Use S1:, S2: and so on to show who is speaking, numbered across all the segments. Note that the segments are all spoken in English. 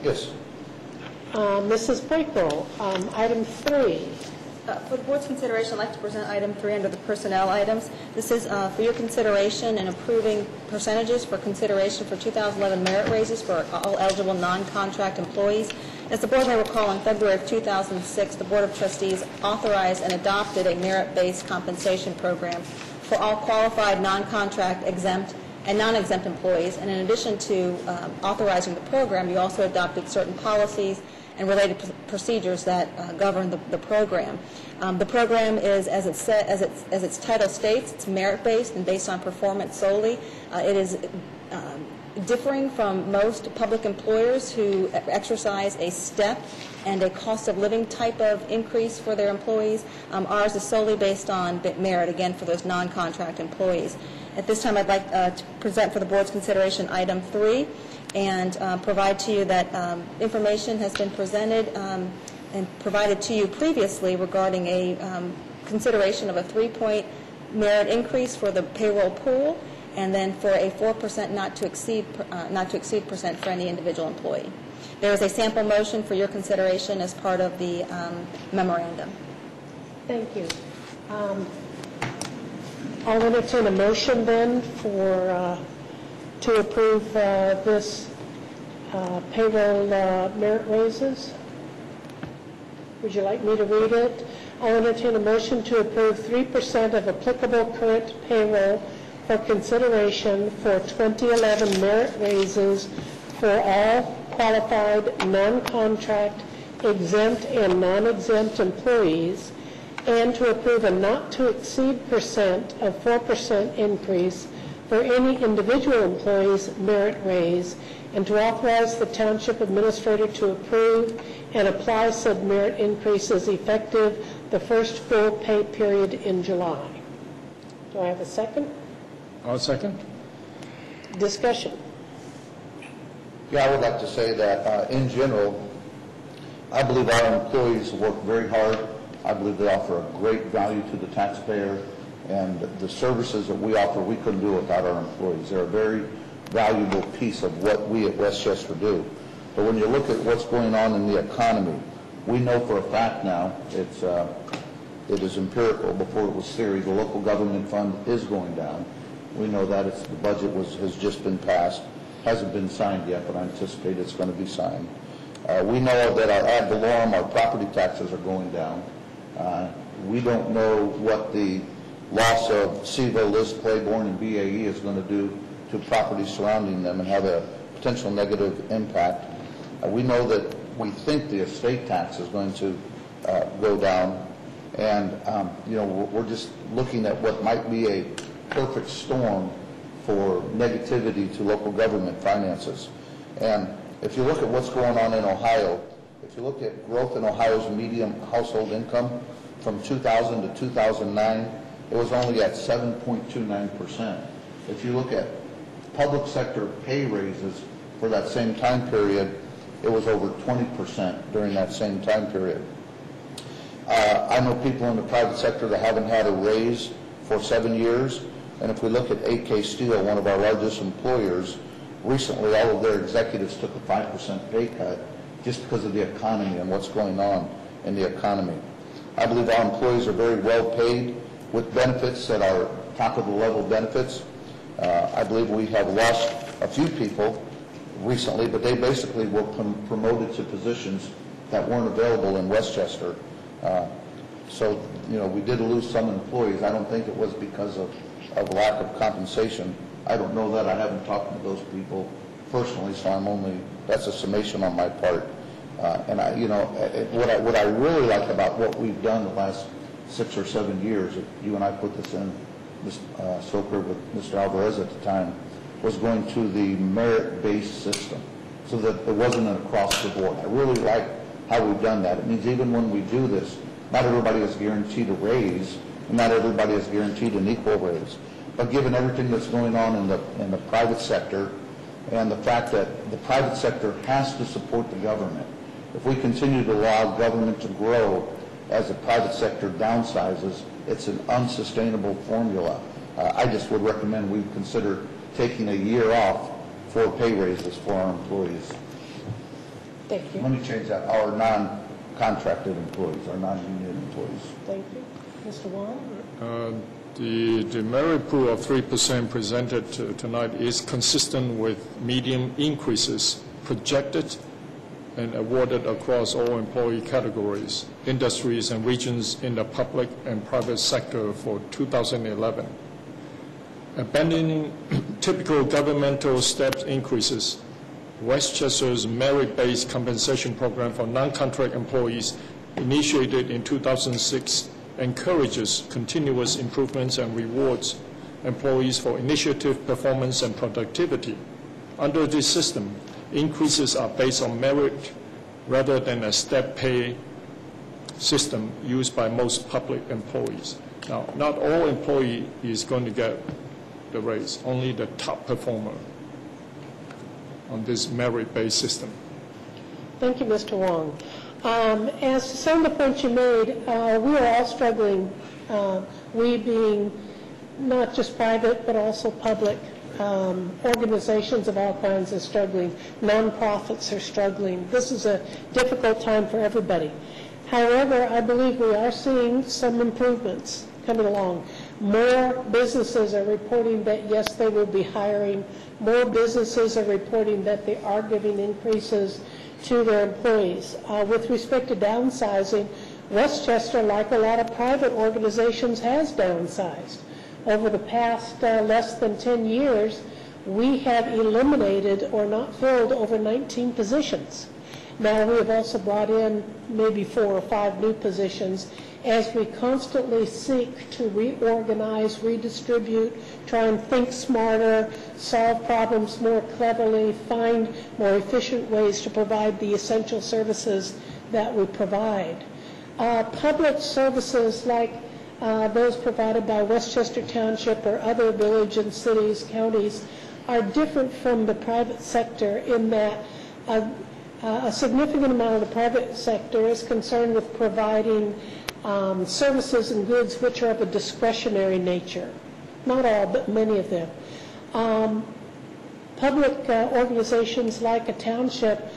S1: Yes.
S2: Mrs. Breakwell, item 3.
S3: For the board's consideration, I'd like to present item 3 under the personnel items. This is for your consideration and approving percentages for consideration for 2011 merit raises for all eligible non-contract employees. As the board may recall, in February of 2006, the Board of Trustees authorized and adopted a merit-based compensation program for all qualified non-contract exempt and non-exempt employees. And in addition to authorizing the program, you also adopted certain policies and related procedures that govern the program. The program is, as its title states, it's merit-based and based on performance solely. It is differing from most public employers who exercise a step and a cost of living type of increase for their employees. Ours is solely based on merit, again, for those non-contract employees. At this time, I'd like to present for the board's consideration item 3 and provide to you that information has been presented and provided to you previously regarding a consideration of a 3-point merit increase for the payroll pool, and then for a 4% not to exceed percent for any individual employee. There is a sample motion for your consideration as part of the memorandum.
S2: Thank you. I'll entertain a motion then for to approve this payroll merit raises. Would you like me to read it? I'll entertain a motion to approve 3% of applicable current payroll for consideration for 2011 merit raises for all qualified non-contract exempt and non-exempt employees, and to approve a not to exceed percent of 4% increase for any individual employee's merit raise, and to authorize the township administrator to approve and apply said merit increases effective the first full pay period in July. Do I have a second?
S4: I'll second.
S2: Discussion.
S1: Yeah, I would like to say that in general, I believe our employees work very hard. I believe they offer a great value to the taxpayer, and the services that we offer, we couldn't do without our employees. They're a very valuable piece of what we at Westchester do. But when you look at what's going on in the economy, we know for a fact now, it is empirical. Before it was theory, the local government fund is going down. We know that the budget has just been passed. Hasn't been signed yet, but I anticipate it's going to be signed. We know that our ad valorem, our property taxes are going down. We don't know what the loss of SEVA, Liz Claiborne, and BAE is going to do to properties surrounding them and have a potential negative impact. We know that we think the estate tax is going to go down, and we're just looking at what might be a perfect storm for negativity to local government finances. And if you look at what's going on in Ohio, if you look at growth in Ohio's median household income from 2000 to 2009, it was only at 7.29%. If you look at public sector pay raises for that same time period, it was over 20% during that same time period. I know people in the private sector that haven't had a raise for 7 years, and if we look at AK Steel, one of our largest employers, recently all of their executives took a 5% pay cut just because of the economy and what's going on in the economy. I believe our employees are very well paid with benefits that are top of the level benefits. I believe we have lost a few people recently, but they basically were promoted to positions that weren't available in Westchester. So we did lose some employees. I don't think it was because of lack of compensation. I don't know that. I haven't talked to those people personally, so that's a summation on my part. And what I really like about what we've done the last 6 or 7 years, you and I put this in, Ms. Soker with Mr. Alvarez at the time, was going to the merit-based system so that it wasn't an across the board. I really like how we've done that. It means even when we do this, not everybody is guaranteed a raise, and not everybody is guaranteed an equal raise. But given everything that's going on in the private sector, and the fact that the private sector has to support the government, if we continue to allow government to grow as the private sector downsizes, it's an unsustainable formula. I just would recommend we consider taking a year off for pay raises for our employees.
S2: Thank you.
S1: Let me change that, our non-contracted employees, our non-union employees.
S2: Thank you. Mr. Wong?
S4: The merit pool of 3% presented tonight is consistent with median increases projected and awarded across all employee categories, industries, and regions in the public and private sector for 2011. Abandoning typical governmental step increases, Westchester's merit-based compensation program for non-contract employees, initiated in 2006, encourages continuous improvements and rewards employees for initiative, performance, and productivity. Under this system, increases are based on merit rather than a step pay system used by most public employees. Now, not all employee is going to get the raise, only the top performer on this merit-based system.
S2: Thank you, Mr. Wong. As to some of the points you made, we are all struggling, we being not just private but also public. Organizations of all kinds are struggling. Nonprofits are struggling. This is a difficult time for everybody. However, I believe we are seeing some improvements coming along. More businesses are reporting that, yes, they will be hiring. More businesses are reporting that they are giving increases to their employees. With respect to downsizing, Westchester, like a lot of private organizations, has downsized. Over the past less than 10 years, we have eliminated or not filled over 19 positions. Now, we have also brought in maybe 4 or 5 new positions as we constantly seek to reorganize, redistribute, try and think smarter, solve problems more cleverly, find more efficient ways to provide the essential services that we provide. Public services like those provided by Westchester Township or other village and cities, counties, are different from the private sector in that a significant amount of the private sector is concerned with providing services and goods which are of a discretionary nature. Not all, but many of them. Public organizations like a township,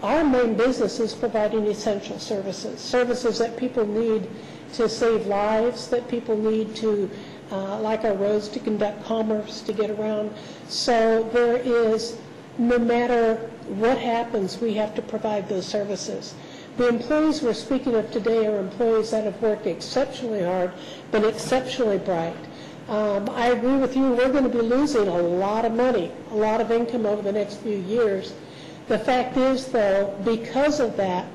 S2: our main business is providing essential services, services that people need to save lives, that people need to, like our roads, to conduct commerce, to get around. So there is, no matter what happens, we have to provide those services. The employees we're speaking of today are employees that have worked exceptionally hard, been exceptionally bright. I agree with you, we're going to be losing a lot of money, a lot of income over the next few years. The fact is, though, because of that,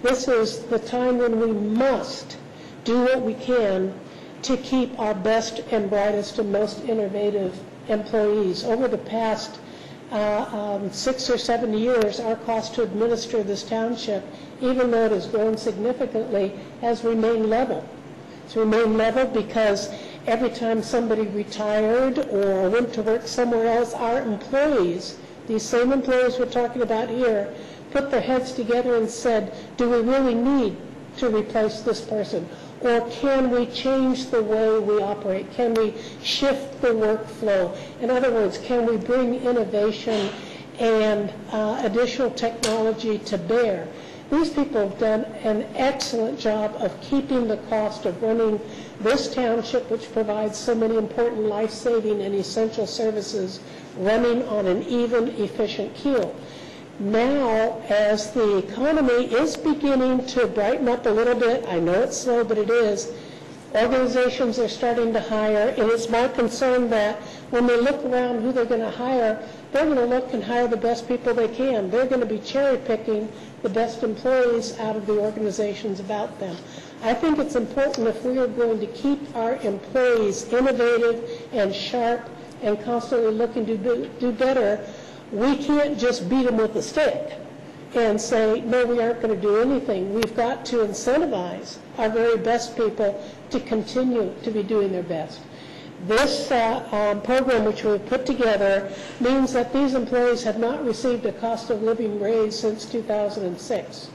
S2: this is the time when we must do what we can to keep our best and brightest and most innovative employees. Over the past 6 or 7 years, our cost to administer this township, even though it has grown significantly, has remained level. It's remained level because every time somebody retired or went to work somewhere else, our employees, these same employees we're talking about here, put their heads together and said, do we really need to replace this person? Or can we change the way we operate? Can we shift the workflow? In other words, can we bring innovation and additional technology to bear? These people have done an excellent job of keeping the cost of running this township, which provides so many important life-saving and essential services, running on an even, efficient keel. Now, as the economy is beginning to brighten up a little bit, I know it's slow, but it is, organizations are starting to hire, and it's my concern that when they look around who they're going to hire, they're going to look and hire the best people they can. They're going to be cherry-picking the best employees out of the organizations about them. I think it's important, if we are going to keep our employees innovative and sharp and constantly looking to do better, we can't just beat them with a stick and say, no, we aren't going to do anything. We've got to incentivize our very best people to continue to be doing their best. This program which we've put together means that these employees have not received a cost of living raise since 2006.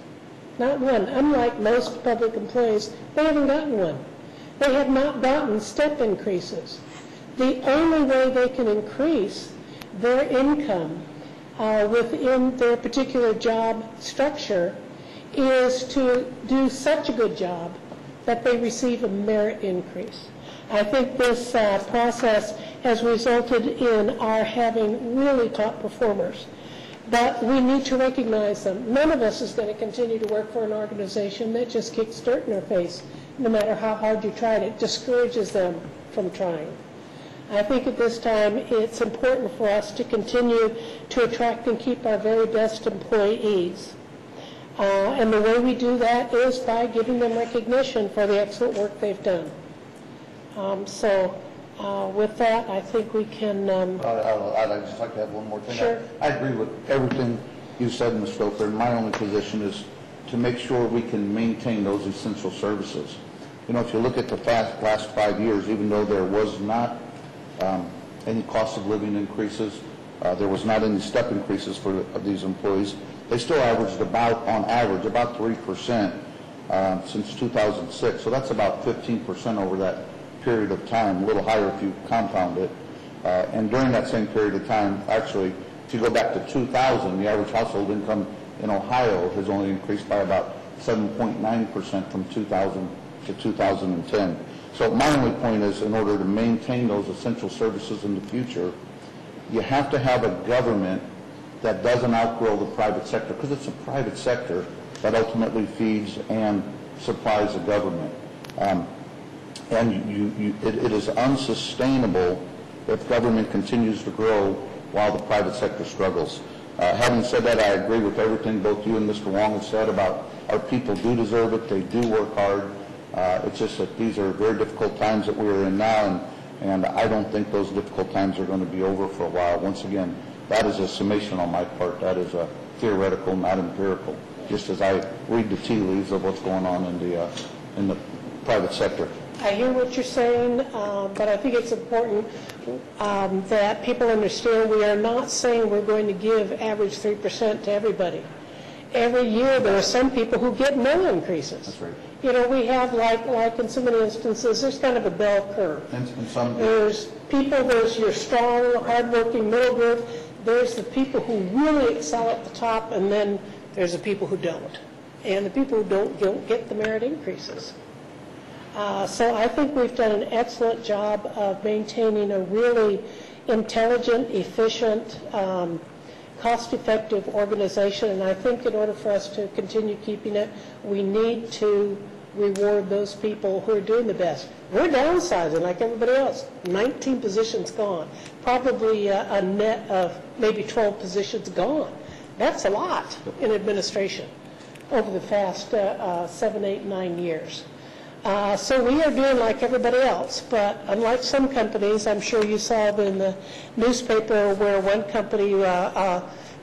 S2: Not one. Unlike most public employees, they haven't gotten one. They have not gotten step increases. The only way they can increase their income within their particular job structure is to do such a good job that they receive a merit increase. I think this process has resulted in our having really top performers. But we need to recognize them. None of us is going to continue to work for an organization that just kicks dirt in our face, no matter how hard you try. It discourages them from trying. I think at this time it's important for us to continue to attract and keep our very best employees. And the way we do that is by giving them recognition for the excellent work they've done. With that, I think we can...
S1: I'd just like to have one more thing.
S2: Sure.
S1: I agree with everything you said, Ms. Stoker, and my only position is to make sure we can maintain those essential services. You know, if you look at the last 5 years, even though there was not any cost of living increases, there was not any step increases for these employees, they still averaged on average, about 3% since 2006. So that's about 15% over that period of time, a little higher if you compound it. And during that same period of time, actually, if you go back to 2000, the average household income in Ohio has only increased by about 7.9% from 2000 to 2010. So my only point is, in order to maintain those essential services in the future, you have to have a government that doesn't outgrow the private sector, because it's a private sector that ultimately feeds and supplies the government. And it is unsustainable if government continues to grow while the private sector struggles. Having said that, I agree with everything both you and Mr. Wong have said about our people do deserve it, they do work hard. It's just that these are very difficult times that we're in now, and I don't think those difficult times are going to be over for a while. Once again, that is a summation on my part. That is a theoretical, not empirical, just as I read the tea leaves of what's going on in the private sector.
S2: I hear what you're saying, but I think it's important that people understand we are not saying we're going to give average 3% to everybody. Every year there are some people who get no increases.
S1: That's right.
S2: You know, we have, like in so many instances, there's kind of a bell curve. There's people, there's your strong, hardworking middle group. There's the people who really excel at the top, and then there's the people who don't. And the people who don't get the merit increases. So I think we've done an excellent job of maintaining a really intelligent, efficient, cost-effective organization, and I think in order for us to continue keeping it, we need to reward those people who are doing the best. We're downsizing like everybody else. 19 positions gone. Probably a net of maybe 12 positions gone. That's a lot in administration over the past 7, 8, 9 years. So we are doing like everybody else, but unlike some companies, I'm sure you saw in the newspaper where one company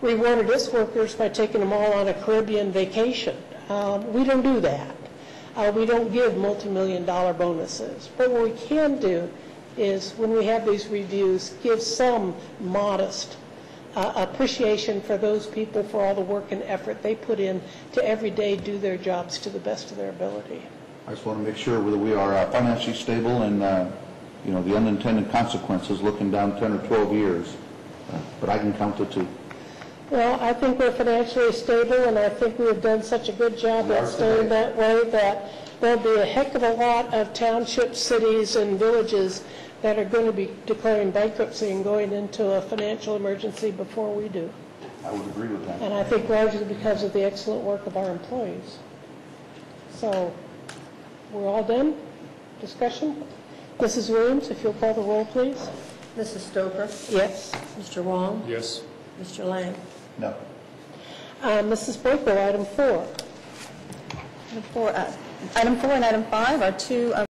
S2: rewarded its workers by taking them all on a Caribbean vacation. We don't do that. We don't give multi-million-dollar bonuses. But what we can do is, when we have these reviews, give some modest appreciation for those people for all the work and effort they put in to every day do their jobs to the best of their ability.
S1: I just want to make sure that we are financially stable and, you know, the unintended consequences looking down 10 or 12 years. But I can count to 2.
S2: Well, I think we're financially stable, and I think we have done such a good job at staying that way that there'll be a heck of a lot of townships, cities, and villages that are going to be declaring bankruptcy and going into a financial emergency before we do.
S1: I would agree with that.
S2: And I think largely because of the excellent work of our employees. So, we're all done? Discussion? Mrs. Williams, if you'll call the roll, please.
S3: Mrs. Stoker?
S2: Yes.
S3: Mr. Wong?
S4: Yes.
S3: Mr. Lang?
S1: No.
S2: Mrs. Boyko, item 4.
S3: Item 4 and item 5 are two